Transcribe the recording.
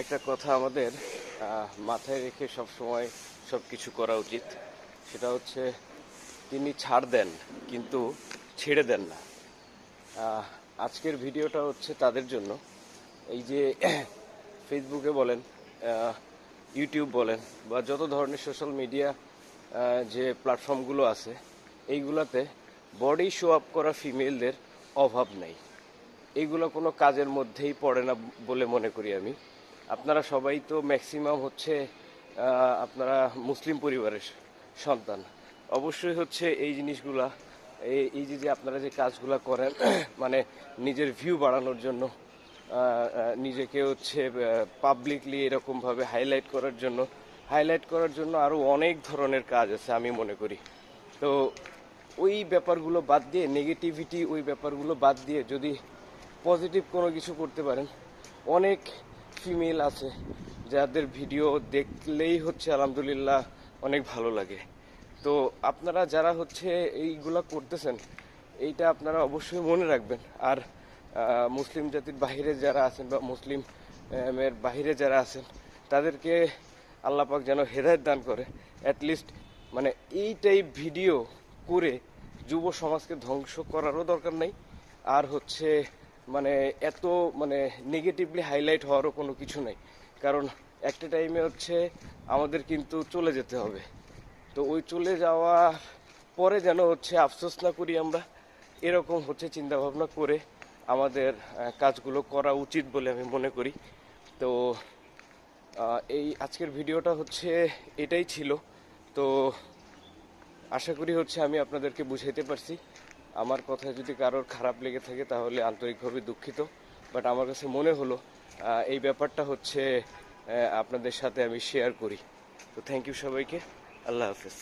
একটা কথা আমাদের মাথায় রেখে সব সময় সব কিছু করা উচিত। সেটা হচ্ছে তিনি ছাড় দেন কিন্তু ছেড়ে দেন না। আজকের ভিডিওটা হচ্ছে তাদের জন্য। এই যে ফেসবুকে বলেন, ইউটিউব বলেন বা যত ধরনের সোশ্যাল মিডিয়া যে প্ল্যাটফর্মগুলো আছে, এইগুলাতে বডি শো আপ করা ফিমেলদের অভাব নেই। এইগুলো কোনো কাজের মধ্যেই পড়ে না বলে মনে করি আমি। আপনারা সবাই তো ম্যাক্সিমাম হচ্ছে আপনারা মুসলিম পরিবারের সন্তান। অবশ্যই হচ্ছে এই জিনিসগুলা, এই যে আপনারা যে কাজগুলা করেন মানে নিজের ভিউ বাড়ানোর জন্য, নিজেকে হচ্ছে পাবলিকলি এরকমভাবে হাইলাইট করার জন্য আরও অনেক ধরনের কাজ আছে আমি মনে করি। তো ওই ব্যাপারগুলো বাদ দিয়ে, নেগেটিভিটি ওই ব্যাপারগুলো বাদ দিয়ে যদি পজিটিভ কোনো কিছু করতে পারেন, অনেক ফিমেল আছে যাদের ভিডিও দেখলেই হচ্ছে আলহামদুলিল্লাহ অনেক ভালো লাগে। তো আপনারা যারা হচ্ছে এইগুলা করতেছেন, এইটা আপনারা অবশ্যই মনে রাখবেন। আর মুসলিম জাতির বাহিরে যারা আছেন বা মুসলিম এর বাহিরে যারা আছেন, তাদেরকে আল্লাহ পাক যেন হেদায়েত দান করে। অ্যাটলিস্ট মানে এই টাইপ ভিডিও করে যুব সমাজকে ধ্বংস করারও দরকার নাই। আর হচ্ছে মানে এত মানে নেগেটিভলি হাইলাইট হওয়ারও কোনো কিছু নাই। কারণ একটা টাইমে হচ্ছে আমাদের কিন্তু চলে যেতে হবে। তো ওই চলে যাওয়া পরে যেন হচ্ছে আফসোস না করি আমরা, এরকম হচ্ছে চিন্তা ভাবনা করে আমাদের কাজগুলো করা উচিত বলে আমি মনে করি। তো এই আজকের ভিডিওটা হচ্ছে এটাই ছিল। তো আশা করি হচ্ছে আমি আপনাদেরকে বুঝাইতে পারছি। আমার কথা যদি কারোর খারাপ লেগে থাকে তাহলে আন্তরিকভাবে দুঃখিত। বাট আমার কাছে মনে হলো এই ব্যাপারটা হচ্ছে আপনাদের সাথে আমি শেয়ার করি। তো থ্যাংক ইউ সবাইকে। আল্লাহ হাফেজ।